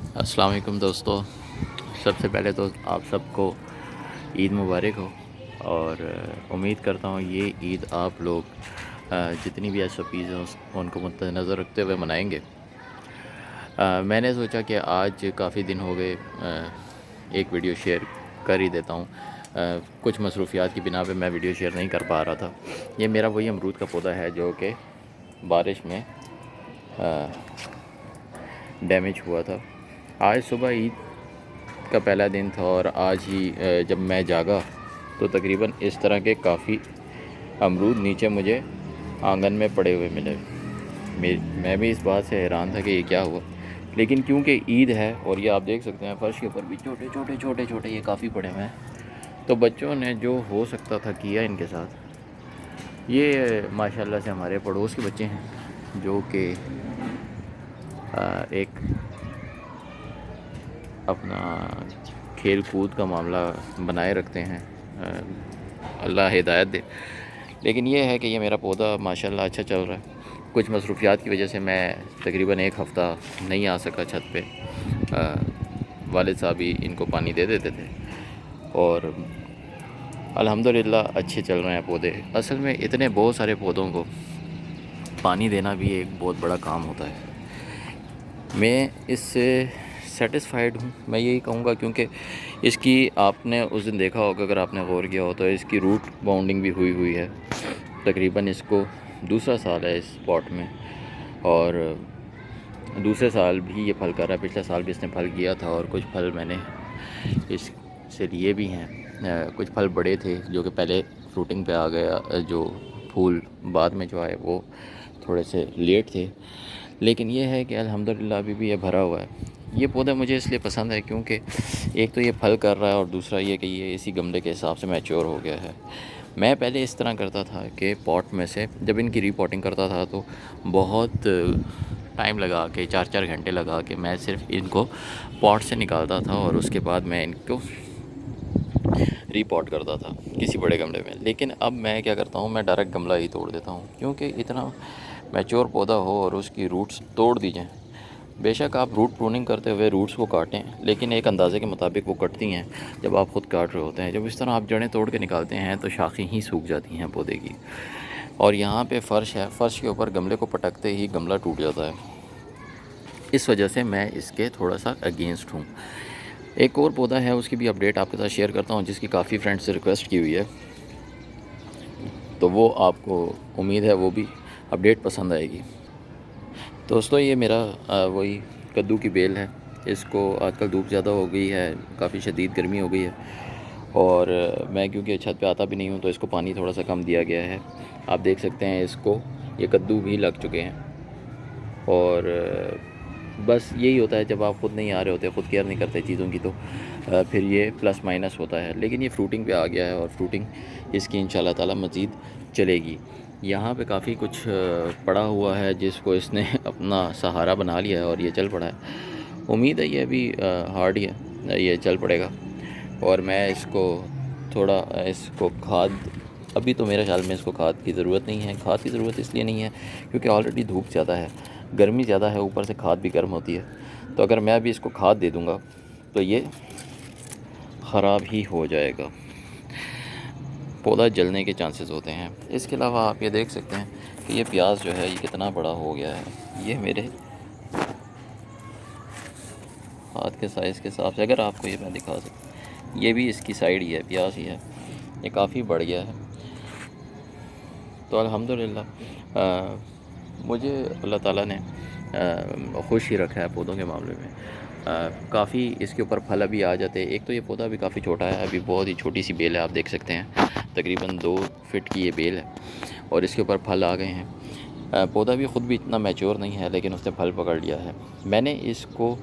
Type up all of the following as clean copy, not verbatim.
अस्सलाम वालेकुम दोस्तों। सबसे पहले तो आप सबको ईद मुबारक हो। और उम्मीद करता हूँ ये ईद आप लोग जितनी भी एसओपीज़ हैं उनको मद्देनज़र रखते हुए मनाएंगे। मैंने सोचा कि आज काफ़ी दिन हो गए, एक वीडियो शेयर कर ही देता हूँ। कुछ मसरूफ़ियात की बिना पे मैं वीडियो शेयर नहीं कर पा रहा था। ये मेरा वही अमरूद का पौधा है जो कि बारिश में डैमेज हुआ था। आज सुबह ईद का पहला दिन था और आज ही जब मैं जागा तो तकरीबन इस तरह के काफ़ी अमरूद नीचे मुझे आंगन में पड़े हुए मिले। मैं भी इस बात से हैरान था कि ये क्या हुआ, लेकिन क्योंकि ईद है और ये आप देख सकते हैं फ़र्श के ऊपर भी छोटे छोटे छोटे छोटे ये काफ़ी पड़े हुए हैं, तो बच्चों ने जो हो सकता था किया इनके साथ। ये माशाल्लाह से हमारे पड़ोस के बच्चे हैं जो कि एक अपना खेल कूद का मामला बनाए रखते हैं। अल्लाह हिदायत दे। लेकिन ये है कि ये मेरा पौधा माशाल्लाह अच्छा चल रहा है। कुछ मसरूफियात की वजह से मैं तकरीबन एक हफ़्ता नहीं आ सका छत पे। वालिद साहब ही इनको पानी दे देते थे और अल्हम्दुलिल्लाह अच्छे चल रहे हैं पौधे। असल में इतने बहुत सारे पौधों को पानी देना भी एक बहुत बड़ा काम होता है। मैं इससे सेटिस्फाइड हूँ, मैं यही कहूँगा, क्योंकि इसकी आपने उस दिन देखा होगा, अगर आपने गौर किया हो तो इसकी रूट बाउंडिंग भी हुई है। तकरीबन इसको दूसरा साल है इस पॉट में और दूसरे साल भी ये फल कर रहा है। पिछले साल भी इसने फल किया था और कुछ फल मैंने इससे लिए भी हैं। कुछ फल बड़े थे जो कि पहले फ्रूटिंग पे आ गया, जो फूल बाद में जो आए वो थोड़े से लेट थे। लेकिन ये है कि अल्हम्दुलिल्लाह अभी भी ये भरा हुआ है। ये पौधा मुझे इसलिए पसंद है क्योंकि एक तो ये फल कर रहा है और दूसरा ये कि ये इसी गमले के हिसाब से मैच्योर हो गया है। मैं पहले इस तरह करता था कि पॉट में से जब इनकी रीपॉटिंग करता था तो बहुत टाइम लगा के 4-4 घंटे लगा के मैं सिर्फ इनको पॉट से निकालता था और उसके बाद मैं इनको रीपॉट करता था किसी बड़े गमले में। लेकिन अब मैं क्या करता हूँ, मैं डायरेक्ट गमला ही तोड़ देता हूँ, क्योंकि इतना मैच्योर पौधा हो और उसकी रूट्स तोड़ दी जाएँ। बेशक आप रूट प्रूनिंग करते हुए रूट्स को काटें, लेकिन एक अंदाज़े के मुताबिक वो कटती हैं जब आप ख़ुद काट रहे होते हैं। जब इस तरह आप जड़ें तोड़ के निकालते हैं तो शाखें ही सूख जाती हैं पौधे की। और यहाँ पे फ़र्श है, फ़र्श के ऊपर गमले को पटकते ही गमला टूट जाता है। इस वजह से मैं इसके थोड़ा सा अगेंस्ट हूँ। एक और पौधा है, उसकी भी अपडेट आपके साथ शेयर करता हूँ, जिसकी काफ़ी फ्रेंड्स से रिक्वेस्ट की हुई है, तो वो आपको उम्मीद है वो भी अपडेट पसंद आएगी। दोस्तों ये मेरा वही कद्दू की बेल है। इसको आजकल धूप ज़्यादा हो गई है, काफ़ी शदीद गर्मी हो गई है और मैं क्योंकि छत पे आता भी नहीं हूँ तो इसको पानी थोड़ा सा कम दिया गया है। आप देख सकते हैं इसको ये कद्दू भी लग चुके हैं और बस यही होता है जब आप ख़ुद नहीं आ रहे होते, ख़ुद केयर नहीं करते चीज़ों की, तो फिर ये प्लस माइनस होता है। लेकिन ये फ्रूटिंग पे आ गया है और फ्रूटिंग इसकी इंशाल्लाह ताला मज़ीद चलेगी। यहाँ पे काफ़ी कुछ पड़ा हुआ है जिसको इसने अपना सहारा बना लिया है और ये चल पड़ा है। उम्मीद है ये अभी हार्ड ही है, ये चल पड़ेगा। और मैं इसको थोड़ा इसको खाद, अभी तो मेरे ख्याल में इसको खाद की ज़रूरत नहीं है। खाद की ज़रूरत इसलिए नहीं है क्योंकि ऑलरेडी धूप ज़्यादा है, गर्मी ज़्यादा है, ऊपर से खाद भी गर्म होती है। तो अगर मैं अभी इसको खाद दे दूँगा तो ये ख़राब ही हो जाएगा, पौधा जलने के चांसेस होते हैं। इसके अलावा आप ये देख सकते हैं कि ये प्याज जो है ये कितना बड़ा हो गया है। ये मेरे हाथ के साइज़ के हिसाब से, अगर आपको ये मैं दिखा सकूँ, ये भी इसकी साइड ही है, प्याज ही है, ये काफ़ी बढ़ गया है। तो अल्हम्दुलिल्लाह मुझे अल्लाह ताला ने खुश ही रखा है पौधों के मामले में। काफ़ी इसके ऊपर फल अभी आ जाते हैं। एक तो ये पौधा अभी काफ़ी छोटा है, अभी बहुत ही छोटी सी बेल है, आप देख सकते हैं तकरीबन 2 फीट की ये बेल है और इसके ऊपर फल आ गए हैं। पौधा भी ख़ुद भी इतना मैच्योर नहीं है लेकिन उसने फल पकड़ लिया है। मैंने इसको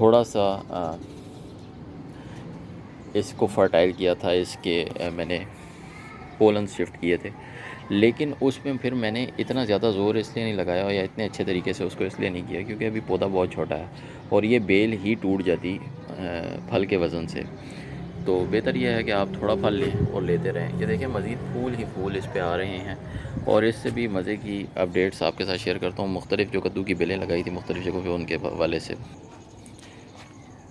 थोड़ा सा इसको फर्टाइल किया था, इसके मैंने पोलन शिफ्ट किए थे, लेकिन उसमें फिर मैंने इतना ज़्यादा ज़ोर इसलिए नहीं लगाया या इतने अच्छे तरीके से उसको इसलिए नहीं किया क्योंकि अभी पौधा बहुत छोटा है और ये बेल ही टूट जाती फल के वज़न से। तो बेहतर यह है कि आप थोड़ा फल लें और लेते रहें। ये देखें मज़ीद फूल ही फूल इस पे आ रहे हैं और इससे भी मज़े की अपडेट्स आपके साथ शेयर करता हूँ। मुख्तलिफ़ जो कद्दू की बेलें लगाई थी मुख्तलिफ़ जगहों पे, उनके वाले से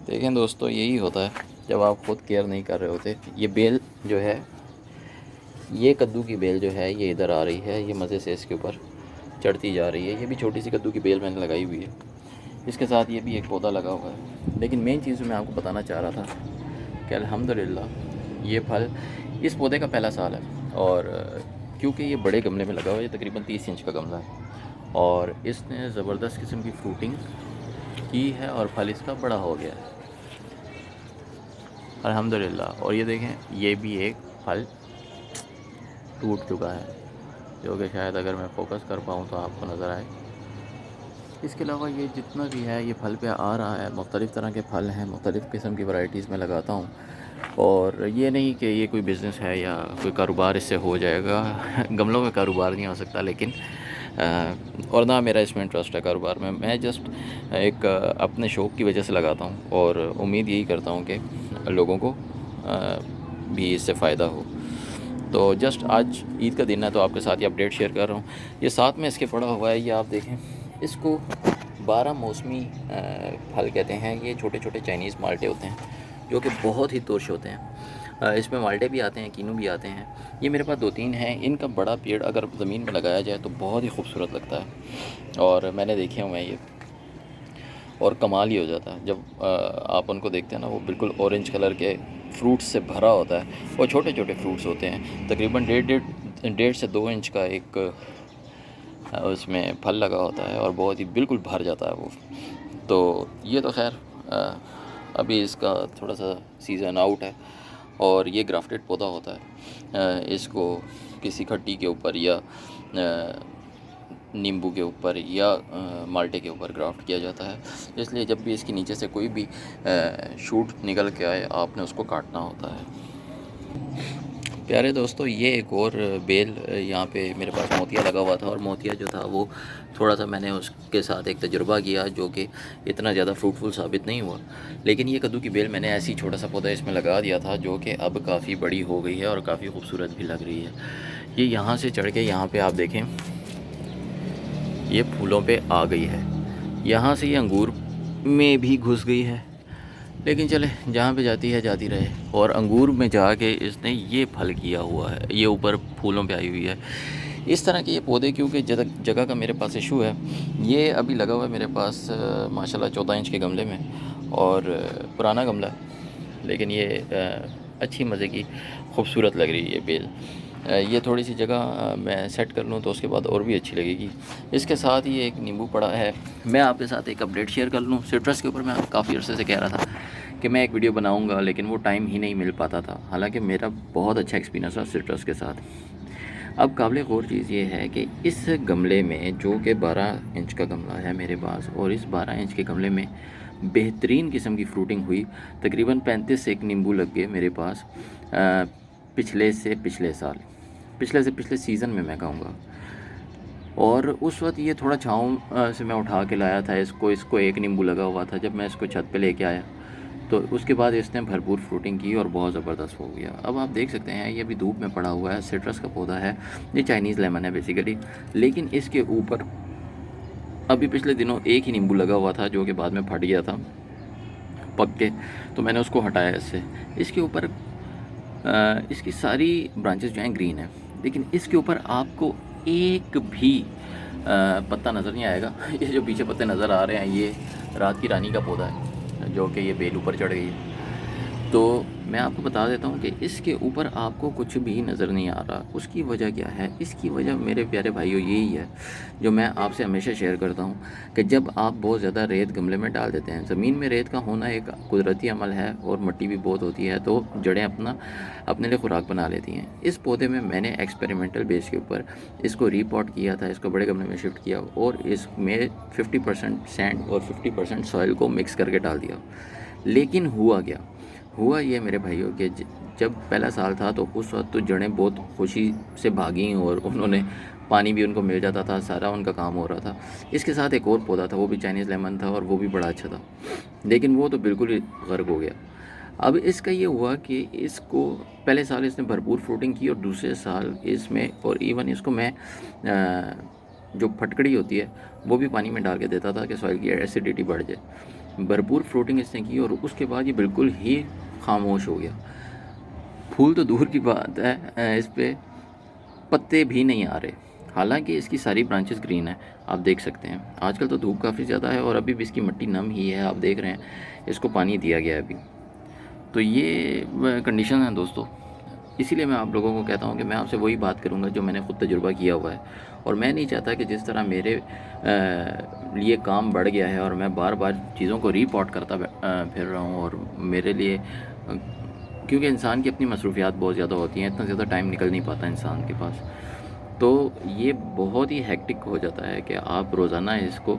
देखें दोस्तों, यही होता है जब आप खुद केयर नहीं कर रहे होते। ये बेल जो है, ये कद्दू की बेल जो है ये इधर आ रही है, ये मज़े से इसके ऊपर चढ़ती जा रही है। ये भी छोटी सी कद्दू की बेल मैंने लगाई हुई है, इसके साथ ये भी एक पौधा लगा हुआ है। लेकिन मेन चीज़ मैं आपको बताना चाह रहा था कि अल्हम्दुलिल्लाह ये फल इस पौधे का पहला साल है। और क्योंकि ये बड़े गमले में लगा हुआ है, ये तकरीबन 30 इंच का गमला है, और इसने ज़बरदस्त किस्म की फ्रूटिंग की है और फल इसका बड़ा हो गया है अल्हम्दुलिल्लाह। और ये देखें, ये भी एक फल टूट चुका है, जो कि शायद अगर मैं फ़ोकस कर पाऊँ तो आपको नज़र आए। इसके अलावा ये जितना भी है ये फल पे आ रहा है, मुख्तलिफ़ तरह के फल हैं, मुख्तलिफ़ किस्म की वैरायटीज़ में लगाता हूँ। और ये नहीं कि ये कोई बिज़नेस है या कोई कारोबार इससे हो जाएगा गमलों में कारोबार नहीं हो सकता, लेकिन और ना मेरा इसमें इंटरेस्ट है कारोबार में। मैं जस्ट एक अपने शौक़ की वजह से लगाता हूँ, और उम्मीद यही करता हूँ कि लोगों को भी इससे फ़ायदा हो। तो जस्ट आज ईद का दिन है तो आपके साथ ये अपडेट शेयर कर रहा हूँ। ये साथ में इसके पड़ा हुआ है, ये आप देखें, इसको 12 मौसमी फल कहते हैं। ये छोटे छोटे चाइनीज़ माल्टे होते हैं जो कि बहुत ही तुर्श होते हैं। इसमें माल्टे भी आते हैं, कीनू भी आते हैं। ये मेरे पास 2-3 हैं। इनका बड़ा पेड़ अगर ज़मीन में लगाया जाए तो बहुत ही खूबसूरत लगता है, और मैंने देखे हुए हैं ये, और कमाल ही हो जाता है जब आप उनको देखते हैं ना। वो बिल्कुल ऑरेंज कलर के फ्रूट्स से भरा होता है, और छोटे छोटे फ्रूट्स होते हैं, तकरीबन 1.5 से 2 इंच का एक उसमें फल लगा होता है, और बहुत ही बिल्कुल भर जाता है वो। तो ये तो खैर अभी इसका थोड़ा सा सीज़न आउट है, और ये ग्राफ्टेड पौधा होता है। इसको किसी खट्टी के ऊपर या नींबू के ऊपर या माल्टे के ऊपर ग्राफ्ट किया जाता है, इसलिए जब भी इसके नीचे से कोई भी शूट निकल के आए आपने उसको काटना होता है। प्यारे दोस्तों, ये एक और बेल यहाँ पे मेरे पास मोतिया लगा हुआ था, और मोतिया जो था वो थोड़ा सा मैंने उसके साथ एक तजुर्बा किया जो कि इतना ज़्यादा फ्रूटफुल साबित नहीं हुआ। लेकिन ये कद्दू की बेल मैंने ऐसी छोटा सा पौधा इसमें लगा दिया था जो कि अब काफ़ी बड़ी हो गई है और काफ़ी खूबसूरत भी लग रही है। ये यहाँ से चढ़ के यहाँ पर आप देखें, ये फूलों पे आ गई है। यहाँ से ये अंगूर में भी घुस गई है, लेकिन चले जहाँ पे जाती है जाती रहे। और अंगूर में जाके इसने ये फल किया हुआ है, ये ऊपर फूलों पे आई हुई है। इस तरह के ये पौधे, क्योंकि जगह का मेरे पास इशू है, ये अभी लगा हुआ है मेरे पास माशाल्लाह 14 इंच के गमले में, और पुराना गमला है, लेकिन ये अच्छी मज़े की खूबसूरत लग रही है बेल। ये थोड़ी सी जगह मैं सेट कर लूँ तो उसके बाद और भी अच्छी लगेगी। इसके साथ ही एक नींबू पड़ा है। मैं आपके साथ एक अपडेट शेयर कर लूँ सिट्रस के ऊपर। मैं काफ़ी अर्से से कह रहा था कि मैं एक वीडियो बनाऊंगा, लेकिन वो टाइम ही नहीं मिल पाता था। हालांकि मेरा बहुत अच्छा एक्सपीरियंस था सिट्रस के साथ। अब काबिल गौर चीज़ ये है कि इस गमले में, जो कि 12 इंच का गमला है मेरे पास, और इस 12 इंच के गमले में बेहतरीन किस्म की फ्रूटिंग हुई। तकरीबन 35 एक नींबू लग गए मेरे पास पिछले से पिछले सीज़न में मैं कहूँगा। और उस वक्त ये थोड़ा छाँव से मैं उठा के लाया था इसको एक नींबू लगा हुआ था। जब मैं इसको छत पे लेके आया तो उसके बाद इसने भरपूर फ्रूटिंग की और बहुत ज़बरदस्त हो गया। अब आप देख सकते हैं ये अभी धूप में पड़ा हुआ है। सिट्रस का पौधा है, ये चाइनीज़ लेमन है बेसिकली, लेकिन इसके ऊपर अभी पिछले दिनों एक ही नींबू लगा हुआ था जो कि बाद में फट गया था पक के, तो मैंने उसको हटाया इससे। इसके ऊपर इसकी सारी ब्रांचेस जो हैं ग्रीन है, लेकिन इसके ऊपर आपको एक भी पत्ता नज़र नहीं आएगा। ये जो पीछे पत्ते नज़र आ रहे हैं ये रात की रानी का पौधा है, जो कि ये बेल ऊपर चढ़ गई है। तो मैं आपको बता देता हूँ कि इसके ऊपर आपको कुछ भी नज़र नहीं आ रहा। उसकी वजह क्या है? इसकी वजह मेरे प्यारे भाइयों यही है जो मैं आपसे हमेशा शेयर करता हूँ कि जब आप बहुत ज़्यादा रेत गमले में डाल देते हैं, ज़मीन में रेत का होना एक कुदरती अमल है, और मिट्टी भी बहुत होती है, तो जड़ें अपने लिए खुराक बना लेती हैं। इस पौधे में मैंने एक्सपेरिमेंटल बेस के ऊपर इसको रीपॉट किया था, इसको बड़े गमले में शिफ्ट किया, और इसमें 50% सैंड और 50% सॉइल को मिक्स करके डाल दिया। लेकिन हुआ ये मेरे भाइयों कि जब पहला साल था तो उस वक्त तो जड़ें बहुत खुशी से भागी, और उन्होंने पानी भी उनको मिल जाता था, सारा उनका काम हो रहा था। इसके साथ एक और पौधा था, वो भी चाइनीज़ लेमन था, और वो भी बड़ा अच्छा था, लेकिन वो तो बिल्कुल ही गर्क हो गया। अब इसका ये हुआ कि इसको पहले साल इसने भरपूर फ्रूटिंग की, और दूसरे साल इसमें, और इवन इसको मैं जो फटकड़ी होती है वो भी पानी में डाल के देता था कि सॉइल की एसिडिटी बढ़ जाए। भरपूर फ्रूटिंग इसने की और उसके बाद ये बिल्कुल ही खामोश हो गया। फूल तो दूर की बात है, इस पे पत्ते भी नहीं आ रहे। हालांकि इसकी सारी ब्रांचेस ग्रीन है, आप देख सकते हैं। आजकल तो धूप काफ़ी ज़्यादा है और अभी भी इसकी मिट्टी नम ही है, आप देख रहे हैं। इसको पानी दिया गया है अभी। तो ये कंडीशन है दोस्तों। इसीलिए मैं आप लोगों को कहता हूँ कि मैं आपसे वही बात करूँगा जो मैंने ख़ुद तजुर्बा किया हुआ है। और मैं नहीं चाहता कि जिस तरह मेरे लिए काम बढ़ गया है और मैं बार बार चीज़ों को रीपॉट करता फिर रहा हूँ, और मेरे लिए क्योंकि इंसान की अपनी मसरूफियात बहुत ज़्यादा होती हैं, इतना ज़्यादा टाइम निकल नहीं पाता इंसान के पास। तो ये बहुत ही हेक्टिक हो जाता है कि आप रोज़ाना इसको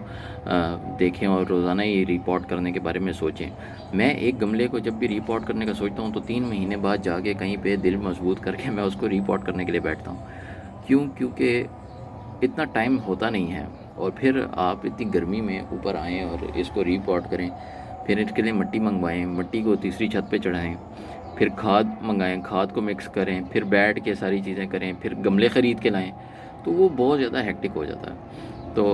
देखें और रोज़ाना ये रिपोर्ट करने के बारे में सोचें। मैं एक गमले को जब भी रिपोर्ट करने का सोचता हूँ तो 3 महीने बाद जाके कहीं पे दिल मजबूत करके मैं उसको रिपोर्ट करने के लिए बैठता हूँ। क्योंकि इतना टाइम होता नहीं है, और फिर आप इतनी गर्मी में ऊपर आएँ और इसको रिपोर्ट करें, फिर इसके लिए मिट्टी मंगवाएँ, मिट्टी को तीसरी छत पे चढ़ाएँ, फिर खाद मंगाएं, खाद को मिक्स करें, फिर बैठ के सारी चीज़ें करें, फिर गमले ख़रीद के लाएं, तो वो बहुत ज़्यादा हेक्टिक हो जाता है। तो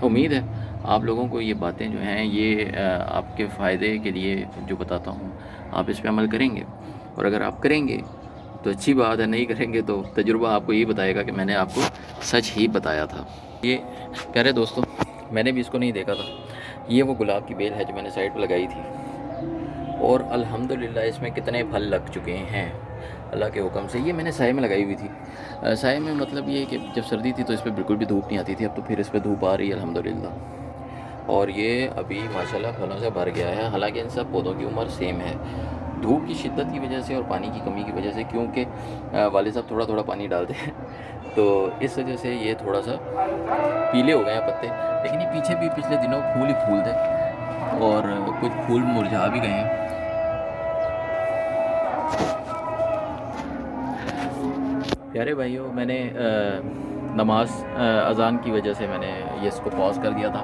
उम्मीद है आप लोगों को ये बातें जो हैं ये आपके फ़ायदे के लिए जो बताता हूँ आप इस पे अमल करेंगे, और अगर आप करेंगे तो अच्छी बात है, नहीं करेंगे तो तजुर्बा आपको यही बताएगा कि मैंने आपको सच ही बताया था। ये प्यारे दोस्तों, मैंने भी इसको नहीं देखा था। ये वो गुलाब की बेल है जो मैंने साइड पर लगाई थी, और अल्हम्दुलिल्लाह इसमें कितने फल लग चुके हैं अल्लाह के हुक्म से। ये मैंने साए में लगाई हुई थी। साए में मतलब ये कि जब सर्दी थी तो इस पर बिल्कुल भी धूप नहीं आती थी, अब तो फिर इस पर धूप आ रही है अल्हम्दुलिल्लाह। और ये अभी माशाल्लाह फलों से भर गया है। हालांकि इन सब पौधों की उम्र सेम है। धूप की शिद्दत की वजह से और पानी की कमी की वजह से, क्योंकि वालिद साहब थोड़ा थोड़ा पानी डालते हैं तो इस वजह से ये थोड़ा सा पीले हो गए हैं पत्ते। लेकिन ये पीछे भी पिछले दिनों फूल ही फूल थे और कुछ फूल मुरझा भी गए हैं। प्यारे भाइयों, मैंने नमाज अज़ान की वजह से मैंने ये इसको पॉज कर दिया था।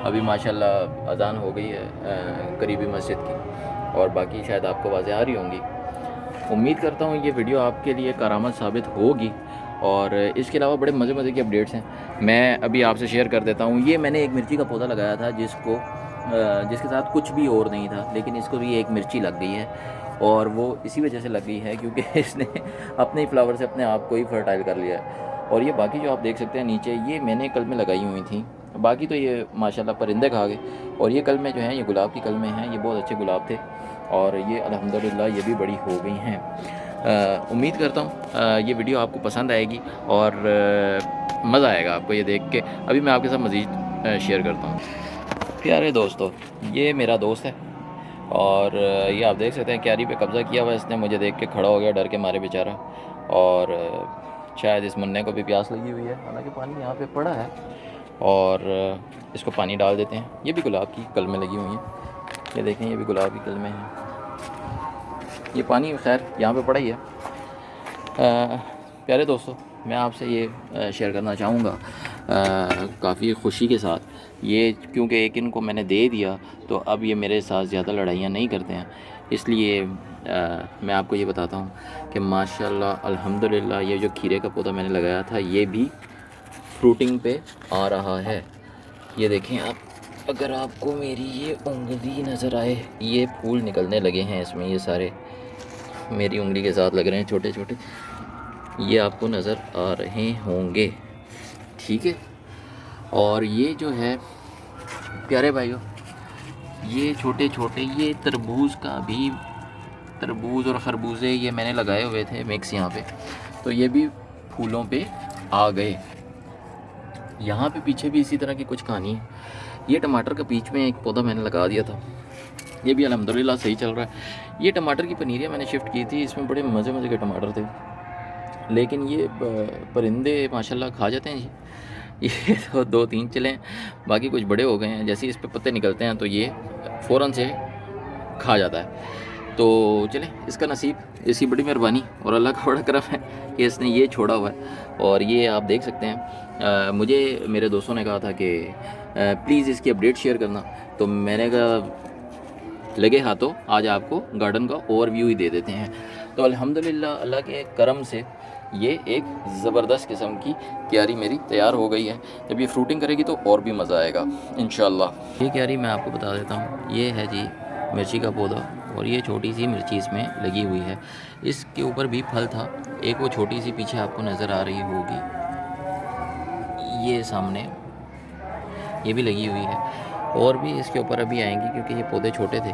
अभी माशाल्लाह अज़ान हो गई है करीबी मस्जिद की, और बाकी शायद आपको आवाज़ें आ रही होंगी। उम्मीद करता हूँ ये वीडियो आपके लिए करामत साबित होगी। और इसके अलावा बड़े मज़े मज़े के अपडेट्स हैं, मैं अभी आपसे शेयर कर देता हूँ। ये मैंने एक मिर्ची का पौधा लगाया था जिसके साथ कुछ भी और नहीं था, लेकिन इसको भी एक मिर्ची लग गई है, और वो इसी वजह से लग गई है क्योंकि इसने अपने ही फ्लावर से अपने आप को ही फर्टाइल कर लिया है। और ये बाकी जो आप देख सकते हैं नीचे, ये मैंने कल में लगाई हुई थी, बाकी तो ये माशाल्लाह परिंदे खा गए। और ये कल में जो हैं ये गुलाब की कल में हैं, ये बहुत अच्छे गुलाब थे, और ये अल्हम्दुलिल्लाह ये भी बड़ी हो गई हैं। उम्मीद करता हूँ ये वीडियो आपको पसंद आएगी और मज़ा आएगा आपको ये देख के। अभी मैं आपके साथ मज़ीद शेयर करता हूँ। प्यारे दोस्तों, ये मेरा दोस्त है, और ये आप देख सकते हैं क्यारी पे कब्ज़ा किया हुआ है इसने। मुझे देख के खड़ा हो गया डर के मारे बेचारा, और शायद इस मुन्ने को भी प्यास लगी हुई है। हालांकि पानी यहाँ पे पड़ा है, और इसको पानी डाल देते हैं। ये भी गुलाब की कल में लगी हुई है, ये देखें ये भी गुलाब की कल में है। ये पानी खैर यहाँ पे पड़ा ही है। प्यारे दोस्तों, मैं आपसे ये शेयर करना चाहूँगा काफ़ी ख़ुशी के साथ, ये क्योंकि एक इनको मैंने दे दिया तो अब ये मेरे साथ ज़्यादा लड़ाइयाँ नहीं करते हैं। इसलिए मैं आपको ये बताता हूँ कि माशाल्लाह अल्हम्दुलिल्लाह ये जो खीरे का पौधा मैंने लगाया था ये भी फ्रूटिंग पे आ रहा है। ये देखें आप, अगर आपको मेरी ये उंगली नज़र आए, ये फूल निकलने लगे हैं इसमें, ये सारे मेरी उंगली के साथ लग रहे हैं छोटे छोटे, ये आपको नज़र आ रहे होंगे, ठीक है। और ये जो है प्यारे भाइयों, ये छोटे छोटे ये तरबूज और खरबूजे ये मैंने लगाए हुए थे मिक्स यहाँ पे, तो ये भी फूलों पे आ गए। यहाँ पे पीछे भी इसी तरह की कुछ कहानी है। ये टमाटर का बीच में एक पौधा मैंने लगा दिया था, ये भी अल्हम्दुलिल्लाह सही चल रहा है। ये टमाटर की पनीरियाँ मैंने शिफ्ट की थी, इसमें बड़े मज़े मज़े के टमाटर थे, लेकिन ये परिंदे माशाल्लाह खा जाते हैं जी। ये तो 2-3 चले हैं, बाकी कुछ बड़े हो गए हैं। जैसे इस पे पत्ते निकलते हैं तो ये फ़ौरन से खा जाता है। तो चले, इसका नसीब, इसकी बड़ी मेहरबानी और अल्लाह का बड़ा करम है कि इसने ये छोड़ा हुआ है। और ये आप देख सकते हैं, मुझे मेरे दोस्तों ने कहा था कि प्लीज़ इसकी अपडेट शेयर करना, तो मैंने कहा लगे हाथों आज आपको गार्डन का ओवरव्यू ही दे देते हैं। तो अल्हम्दुलिल्लाह अल्लाह के करम से ये एक ज़बरदस्त किस्म की क्यारी मेरी तैयार हो गई है। जब ये फ्रूटिंग करेगी तो और भी मज़ा आएगा इंशाल्लाह। ये क्यारी मैं आपको बता देता हूँ, ये है जी मिर्ची का पौधा, और ये छोटी सी मिर्ची इसमें लगी हुई है। इसके ऊपर भी फल था, एक वो छोटी सी पीछे आपको नज़र आ रही होगी, ये सामने ये भी लगी हुई है, और भी इसके ऊपर अभी आएंगी क्योंकि ये पौधे छोटे थे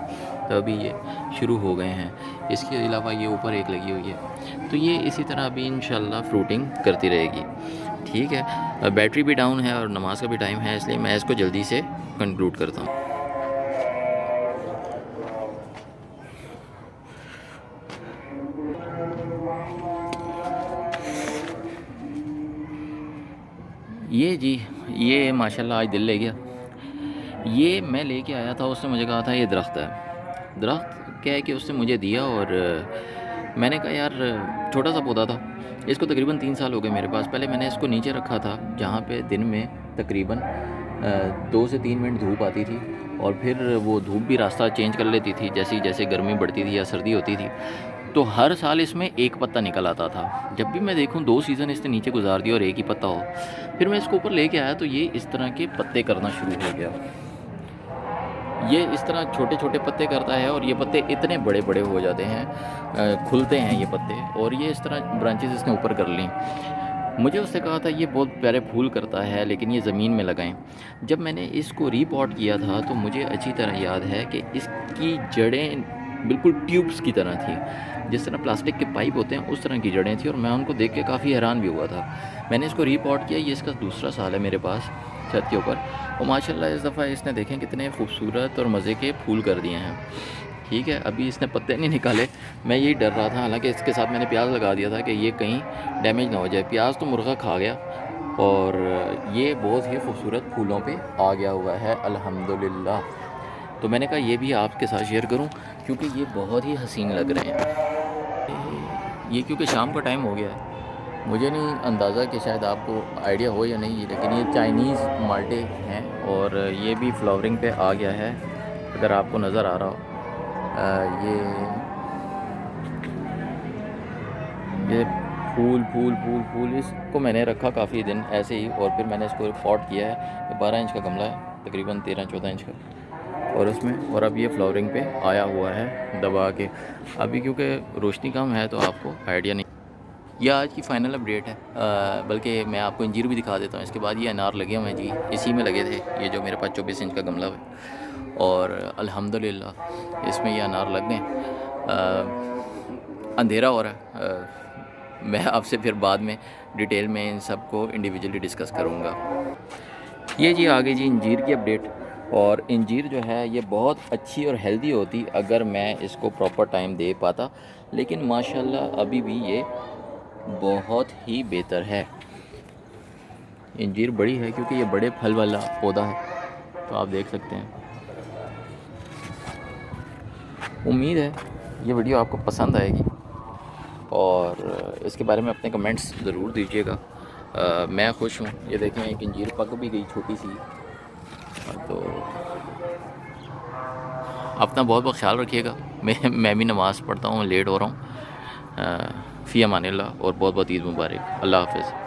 तो अभी ये शुरू हो गए हैं। इसके अलावा ये ऊपर एक लगी हुई है, तो ये इसी तरह अभी इंशाल्लाह फ्रूटिंग करती रहेगी। ठीक है, बैटरी भी डाउन है और नमाज का भी टाइम है, इसलिए मैं इसको जल्दी से कंक्लूड करता हूँ। ये जी, ये माशाल्लाह आज दिल ले गया। ये मैं लेके आया था, उसने मुझे कहा था ये दरख्त है। दरख्त क्या है कि उसने मुझे दिया, और मैंने कहा यार छोटा सा पौधा था, इसको तकरीबन 3 साल हो गए मेरे पास। पहले मैंने इसको नीचे रखा था जहाँ पे दिन में तकरीबन 2 से 3 मिनट धूप आती थी, और फिर वो धूप भी रास्ता चेंज कर लेती थी जैसे जैसे गर्मी बढ़ती थी या सर्दी होती थी। तो हर साल इसमें एक पत्ता निकल आता था। जब भी मैं देखूं 2 सीज़न इसने नीचे गुजार दिया और एक ही पत्ता हो, फिर मैं इसको ऊपर लेके आया तो ये इस तरह के पत्ते करना शुरू हो गया। ये इस तरह छोटे छोटे पत्ते करता है, और ये पत्ते इतने बड़े बड़े हो जाते हैं, खुलते हैं ये पत्ते, और ये इस तरह ब्रांचेस इसने ऊपर कर ली। मुझे उससे कहा था ये बहुत प्यारे फूल करता है लेकिन ये ज़मीन में लगाएं। जब मैंने इसको रीपॉट किया था तो मुझे अच्छी तरह याद है कि इसकी जड़ें बिल्कुल ट्यूब्स की तरह थी, जिस तरह प्लास्टिक के पाइप होते हैं उस तरह की जड़ें थी, और मैं उनको देख के काफ़ी हैरान भी हुआ था। मैंने इसको रीपॉट किया, ये इसका दूसरा साल है मेरे पास छत के ऊपर, और माशाल्लाह इस दफ़ा इसने देखें कितने खूबसूरत और मज़े के फूल कर दिए हैं। ठीक है, अभी इसने पत्ते नहीं निकाले, मैं यही डर रहा था। हालांकि इसके साथ मैंने प्याज लगा दिया था कि ये कहीं डैमेज ना हो जाए। प्याज तो मुर्गा खा गया, और ये बहुत ही खूबसूरत फूलों पे आ गया हुआ है अल्हम्दुलिल्लाह। तो मैंने कहा ये भी आपके साथ शेयर करूं क्योंकि ये बहुत ही हसीन लग रहे हैं। ये क्योंकि शाम का टाइम हो गया है, मुझे नहीं अंदाज़ा कि शायद आपको आइडिया हो या नहीं, लेकिन ये चाइनीज़ माल्टे हैं, और ये भी फ्लावरिंग पे आ गया है, अगर आपको नज़र आ रहा हो। ये फूल फूल फूल फूल इसको मैंने रखा काफ़ी दिन ऐसे ही, और फिर मैंने इसको पॉट किया है। 12 इंच का गमला है, तकरीबन 13-14 इंच का, और उसमें, और अब ये फ्लावरिंग पे आया हुआ है दबा के। अभी क्योंकि रोशनी कम है तो आपको आइडिया नहीं। यह आज की फ़ाइनल अपडेट है, बल्कि मैं आपको अंजीर भी दिखा देता हूँ। इसके बाद ये अनार लगे हुए हैं जी, इसी में लगे थे, ये जो मेरे पास 24 इंच का गमला है, और अल्हम्दुलिल्लाह इसमें ये अनार लग गए। अंधेरा हो रहा है, मैं आपसे फिर बाद में डिटेल में इन सब को इंडिविजुअली डिस्कस करूँगा। ये जी आ गई जी इंजीर की अपडेट, और इंजीर जो है ये बहुत अच्छी और हेल्दी होती अगर मैं इसको प्रॉपर टाइम दे पाता, लेकिन माशाल्लाह अभी भी ये बहुत ही बेहतर है। इंजीर बड़ी है क्योंकि ये बड़े फल वाला पौधा है, तो आप देख सकते हैं। उम्मीद है ये वीडियो आपको पसंद आएगी, और इसके बारे में अपने कमेंट्स ज़रूर दीजिएगा। मैं खुश हूँ। ये देखें एक इंजीर पक भी गई छोटी सी। तो अपना बहुत बहुत ख्याल रखिएगा। मैं भी नमाज़ पढ़ता हूँ, लेट हो रहा हूँ। फ़ी अमानिल्लाह, और बहुत बहुत ईद मुबारक। अल्लाह हाफ़िज़।